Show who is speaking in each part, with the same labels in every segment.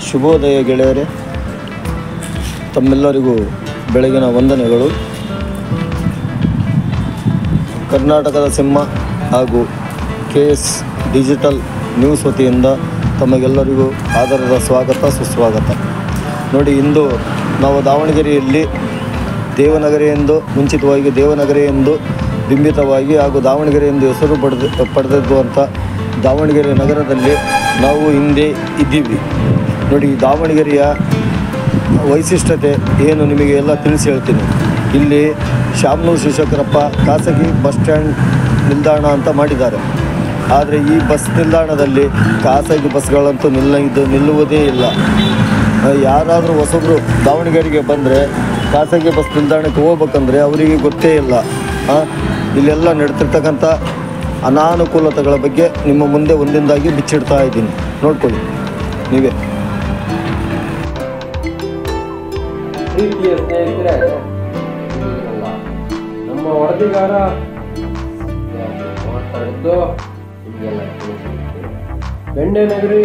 Speaker 1: ಶುಭೋದಯ ಗೆಳೆಯರೇ, ತಮ್ಮೆಲ್ಲರಿಗೂ ಬೆಳಗಿನ ವಂದನೆಗಳು. ಕರ್ನಾಟಕದ ಸಿಂಹ ಹಾಗೂ KS ಡಿಜಿಟಲ್ ನ್ಯೂಸ್ ವತಿಯಿಂದ ತಮಗೆಲ್ಲರಿಗೂ ಆದರದ ಸ್ವಾಗತ ಸುಸ್ವಾಗತ. ನೋಡಿ, ಇಂದು ನಾವು ದಾವಣಗೆರೆಯಲ್ಲಿ ದೇವನಗರಿ ಎಂದು ಮುಂಚಿತವಾಗಿ ದೇವನಗರಿ ಎಂದು ಬಿಂಬಿತವಾಗಿ ಹಾಗೂ ದಾವಣಗೆರೆ ಎಂದು ಹೆಸರು ಪಡೆದಿರುವಂಥ ದಾವಣಗೆರೆ ನಗರದಲ್ಲಿ ನಾವು ಹಿಂದೆ ಇದ್ದೀವಿ. ನೋಡಿ, ದಾವಣಗೆರೆಯ ವೈಶಿಷ್ಟ್ಯತೆ ಏನು ನಿಮಗೆ ಎಲ್ಲ ತಿಳಿಸಿ ಹೇಳ್ತೀನಿ. ಇಲ್ಲಿ ಶಾಮನೂರು ಶಿವಶಂಕರಪ್ಪ ಖಾಸಗಿ ಬಸ್ ಸ್ಟ್ಯಾಂಡ್ ನಿಲ್ದಾಣ ಅಂತ ಮಾಡಿದ್ದಾರೆ. ಆದರೆ ಈ ಬಸ್ ನಿಲ್ದಾಣದಲ್ಲಿ ಖಾಸಗಿ ಬಸ್ಗಳಂತೂ ನಿಲ್ಲುವುದೇ ಇಲ್ಲ. ಯಾರಾದರೂ ಹೊಸಬ್ರು ದಾವಣಗೆರೆಗೆ ಬಂದರೆ ಖಾಸಗಿ ಬಸ್ ನಿಲ್ದಾಣಕ್ಕೆ ಹೋಗ್ಬೇಕಂದ್ರೆ ಅವರಿಗೆ ಗೊತ್ತೇ ಇಲ್ಲ. ಇಲ್ಲೆಲ್ಲ ನಡ್ತಿರ್ತಕ್ಕಂಥ ಅನಾನುಕೂಲತೆಗಳ ಬಗ್ಗೆ ನಿಮ್ಮ ಮುಂದೆ ಒಂದೊಂದಾಗಿ ಬಿಚ್ಚಿಡ್ತಾ ಇದ್ದೀನಿ, ನೋಡ್ಕೊಳ್ಳಿ ನೀವೇ.
Speaker 2: ಪ್ರೀತಿಯ ಸ್ನೇಹಿತರೆ, ನಮ್ಮ ವರದಿಗಾರ ಮಾತಾಡಿದ್ದು ನಿಮಗೆಲ್ಲ ಬೆಣ್ಣೆ ನಗರಿ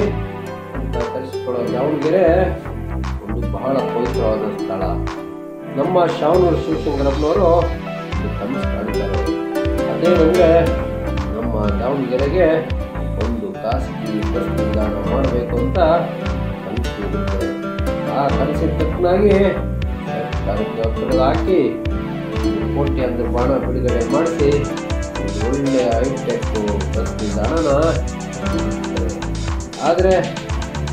Speaker 2: ಅಂತ ಕರೆಸಿಕೊಳ್ಳೋ ದಾವಣಗೆರೆ ಒಂದು ಬಹಳ ಪವಿತ್ರವಾದ ಸ್ಥಳ. ನಮ್ಮ ಶಾಮನೂರು ಶಿವಶಂಕರಪ್ಪನವರು ಕನಸು ಕಾಣಿದ್ದಾರೆ. ಅದೇನೆಂದರೆ ನಮ್ಮ ದಾವಣಗೆರೆಗೆ ಒಂದು ಖಾಸಗಿ ಬಸ್ ನಿಲ್ದಾಣ ಮಾಡಬೇಕು ಅಂತ ಕನಸು ಇರುತ್ತೆ. ಆ ಕನಸಿನ ತಕ್ಕನಾಗಿ ಸರ್ಕಾರಕ್ಕೆ ಹಾಕಿ ಕೋಟ್ಯಾಂತರ ಬಾಣ ಬಿಡುಗಡೆ ಮಾಡಿಸಿ ಒಳ್ಳೆಯ ಹೈಟೆಕ್ ಬಸ್ ನಿಲ್ದಾಣನ. ಆದರೆ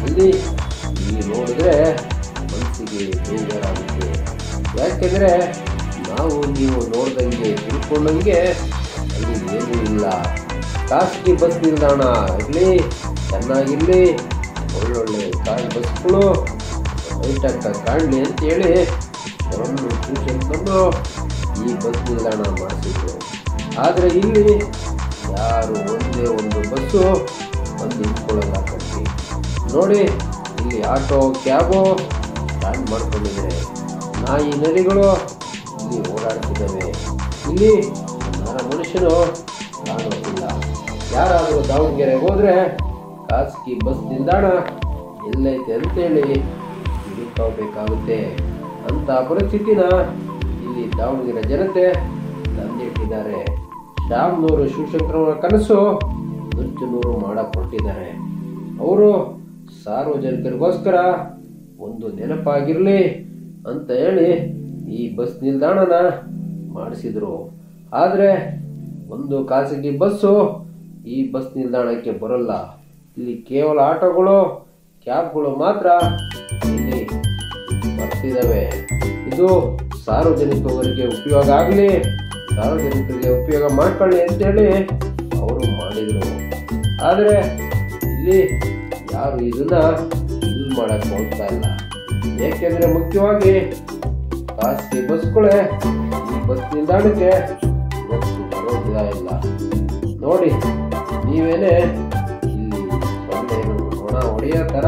Speaker 2: ಇಲ್ಲಿ ನೋಡಿದ್ರೆ ಮನಸ್ಸಿಗೆ ಬೇಜಾರಾಗುತ್ತೆ. ಯಾಕೆಂದರೆ ನಾವು ನೀವು ನೋಡ್ದಂಗೆ ತಿಳ್ಕೊಂಡಂಗೆ ಅಲ್ಲಿ ಏನೂ ಇಲ್ಲ. ಖಾಸಗಿ ಬಸ್ ನಿಲ್ದಾಣ ಇರಲಿ, ಚೆನ್ನಾಗಿರಲಿ, ಒಳ್ಳೊಳ್ಳೆ ಬಸ್ಗಳು ಹೈಟೆಕ್ ಕಾಣಲಿ ಅಂತೇಳಿ ಶಿವಶಂಕರಪ್ಪನವರು ಈ ಬಸ್ ನಿಲ್ದಾಣ ಮಾಡಿಸಿದ್ರು. ಆದರೆ ಇಲ್ಲಿ ಯಾರು ಒಂದೇ ಒಂದು ಬಸ್ಸು ಬಂದು ನಿಂತ್ಕೊಳ್ಳಲ್ಲ ಕಟ್ಟಿ. ನೋಡಿ, ಇಲ್ಲಿ ಆಟೋ ಕ್ಯಾಬು ಸ್ಟ್ಯಾಂಡ್ ಮಾಡ್ಕೊಂಡಿದ್ದಾರೆ. ನಾಯಿ ನರಿಗಳು ಇಲ್ಲಿ ಓಡಾಡ್ತಿದ್ದಾವೆ. ಇಲ್ಲಿ ಮನುಷ್ಯನು ಕಾಣೋದಿಲ್ಲ. ಯಾರಾದರೂ ದಾವಣಗೆರೆಗೆ ಹೋದರೆ ಖಾಸಗಿ ಬಸ್ ನಿಲ್ದಾಣ ಎಲ್ಲೈತೆ ಅಂತೇಳಿ ಹುಡುಕೋಬೇಕಾಗುತ್ತೆ. ಅಂಥ ಪರಿಸ್ಥಿತಿನ ಇಲ್ಲಿ ದಾವಣಗೆರೆ ಜನತೆ ತಂದಿಟ್ಟಿದ್ದಾರೆ. ಶಾಮನೂರು ಶಿವಶಂಕರವರ ಕನಸು ನುಚ್ಚುನೂರು ಮಾಡಕೊಟ್ಟಿದ್ದಾರೆ. ಅವರು ಸಾರ್ವಜನಿಕರಿಗೋಸ್ಕರ ಒಂದು ನೆನಪಾಗಿರಲಿ ಅಂತ ಹೇಳಿ ಈ ಬಸ್ ನಿಲ್ದಾಣನ ಮಾಡಿಸಿದರು. ಆದರೆ ಒಂದು ಖಾಸಗಿ ಬಸ್ಸು ಈ ಬಸ್ ನಿಲ್ದಾಣಕ್ಕೆ ಬರಲ್ಲ. ಇಲ್ಲಿ ಕೇವಲ ಆಟೋಗಳು ಕ್ಯಾಬ್ಗಳು ಮಾತ್ರ ಇಲ್ಲಿ ಬರ್ತಿದ್ದಾವೆ. ಇದು ಸಾರ್ವಜನಿಕರಿಗೆ ಉಪಯೋಗ ಆಗಲಿ, ಸಾರ್ವಜನಿಕರಿಗೆ ಉಪಯೋಗ ಮಾಡ್ಕೊಳ್ಳಿ ಅಂತೇಳಿ ಅವರು ಮಾಡಿದರು. ಆದರೆ ಇಲ್ಲಿ ಯಾರು ಇದನ್ನ ಯೂಸ್ ಮಾಡಕ್ಕೆ ಹೋಗ್ತಾ ಇಲ್ಲ. ಏಕೆಂದರೆ ಮುಖ್ಯವಾಗಿ ಖಾಸಗಿ ಬಸ್ಗಳೇ ಈ ಬಸ್ ನಿಲ್ದಾಣಕ್ಕೆ ಬರೋದಿಲ್ಲ ಇಲ್ಲ. ನೋಡಿ, ನೀವೇನೇ ಇಲ್ಲಿ ಒಣ ಹೊಡೆಯೋ ಥರ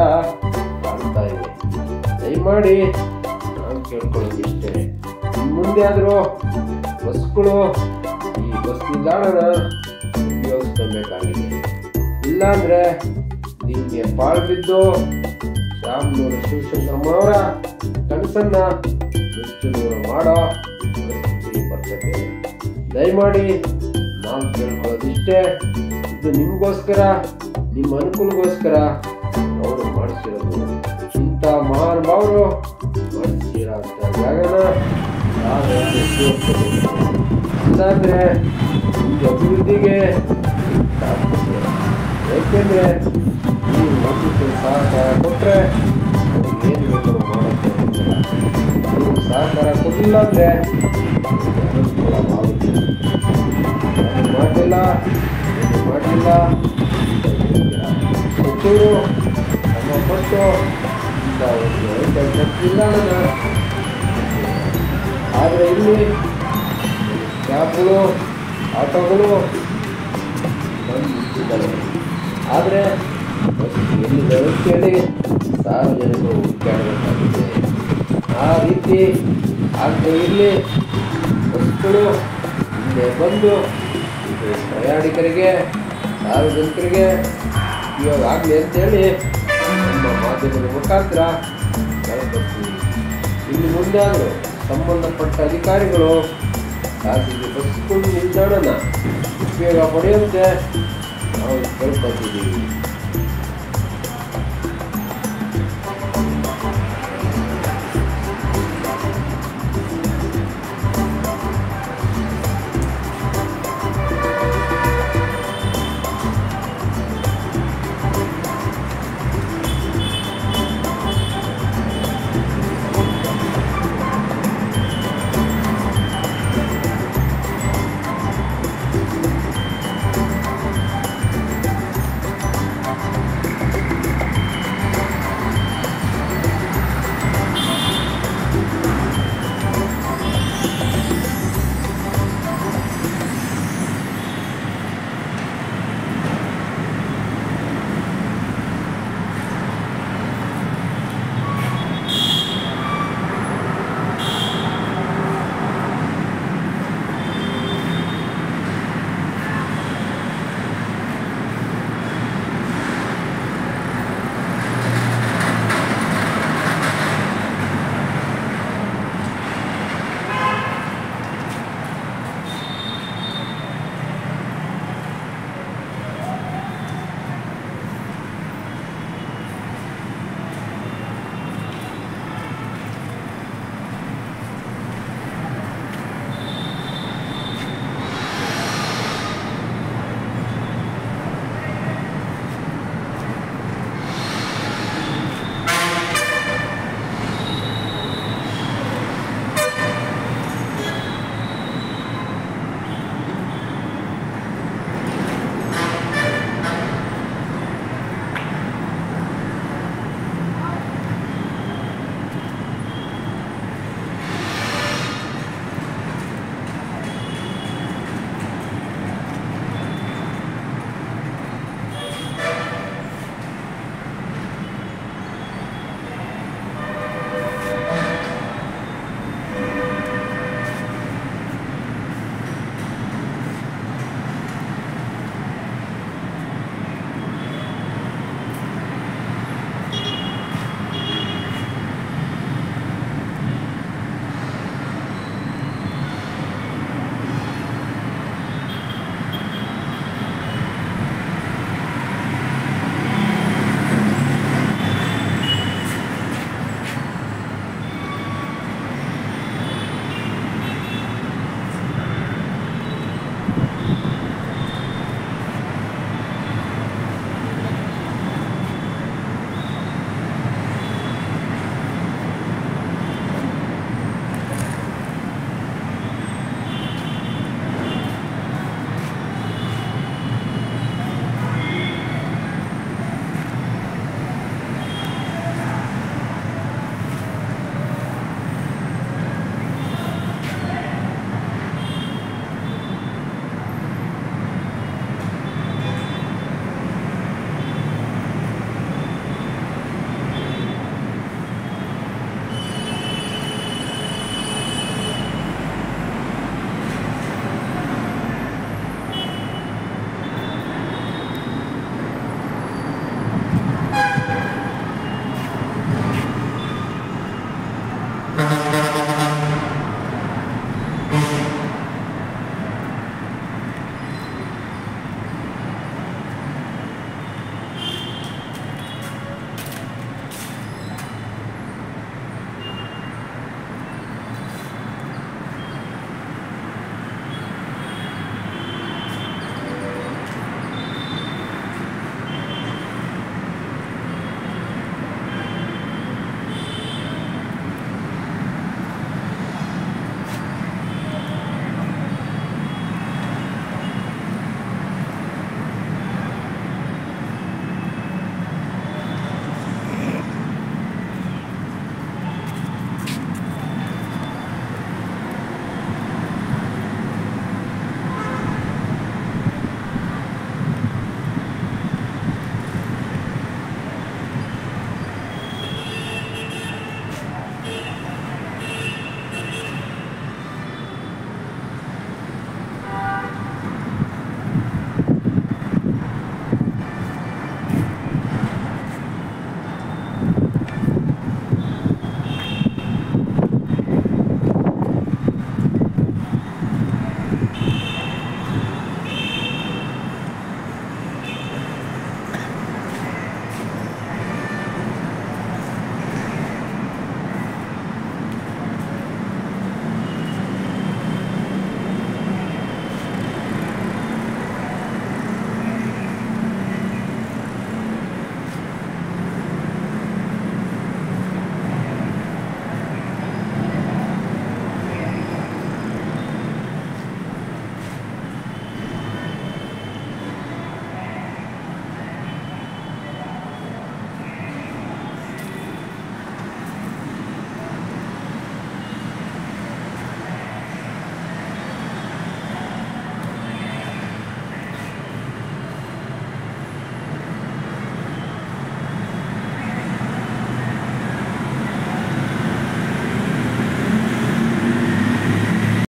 Speaker 2: ಕಾಣ್ತಾ ಇದೆ. ದಯಮಾಡಿ ನಾನು ಕೇಳ್ಕೊಳ್ಳೋದಿಷ್ಟೇ, ಮುಂದೆ ಆದರೂ ಬಸ್ಗಳು ಈ ಬಸ್ ನಿಲ್ದಾಣನ ಉಪಯೋಗಿಸ್ಕೊಬೇಕಾಗಿದೆ. ಇಲ್ಲಾಂದರೆ ನಿಮಗೆ ಪಾಳು ಬಿದ್ದು ಶಾಮನೂರು ಶಿವಶಂಕರಮ್ಮನವರ ಕನಸನ್ನ ನುಚ್ಚುನೂರು ಮಾಡೋ ಪರಿಸ್ಥಿತಿ ಬರ್ತದೆ. ದಯಮಾಡಿ ನಾವು ಕೇಳ್ಕೊಳ್ಳೋದಿಷ್ಟೇ, ಇದು ನಿಮಗೋಸ್ಕರ, ನಿಮ್ಮ ಅನುಕೂಲಗೋಸ್ಕರ ಅವರು ಮಾಡಿಸಿರೋದು. ಇಂಥ ಮಹಾನುಭಾವರು ಮಾಡಿಸಿರೋ ಅಂಥ ಜಾಗನ ಇಲ್ಲಾಂದರೆ ನಿಮಗೆ ಅಭಿವೃದ್ಧಿಗೆ ಆಗ್ತದೆ. ಏಕೆಂದರೆ ನೀವು ಒಬ್ಬರಿಗೆ ಸಹಕಾರ ಕೊಟ್ಟರೆ ಏನು ಬೇಕಾದ್ರೂ ಮಾಡೋಕ್ಕೆ ನೀವು ಸಹಕಾರ ಕೊಡಲಿಲ್ಲ ಅಂದರೆ ಅನುಕೂಲವಾಗುತ್ತೆ. ಮಾಡಲಿಲ್ಲ ಹೆಚ್ಚೂರು ನಮ್ಮ ಕೊಟ್ಟು ಇಂಥ ಒಂದು ನಿಲ್ದಾಣನ. ಆದರೆ ಇಲ್ಲಿ ಕ್ಯಾಬ್ಗಳು ಆಟೋಗಳು ಬಂದು ನಿಂತಿದ್ದಾರೆ. ಆದರೆ ಎಲ್ಲಿ ವ್ಯವಸ್ಥೆಯಲ್ಲಿ ಸಾರ್ವಜನಿಕರು ಹುಡುಕಾಡಬೇಕಾಗಿದೆ. ಆ ರೀತಿ ಆಗದೆ ಇರಲಿ. ಬಸ್ಗಳು ಇಲ್ಲೇ ಬಂದು ಪ್ರಯಾಣಿಕರಿಗೆ, ಸಾರ್ವಜನಿಕರಿಗೆ ಉಪಯೋಗ ಆಗಲಿ ಅಂತೇಳಿ ನಮ್ಮ ಮಾಧ್ಯಮದ ಮುಖಾಂತರ ತಲುಪಿಸ್ತೀವಿ. ಇನ್ನು ಮುಂದೆ ಆದರೂ ಸಂಬಂಧಪಟ್ಟ ಅಧಿಕಾರಿಗಳು ಖಾಸಗಿ ಬಸ್ ನಿಲ್ದಾಣನ ಉಪಯೋಗ ಪಡೆಯುವಂತೆ ನಾವು ಕೇಳ್ಕೊತಿದ್ದೀವಿ.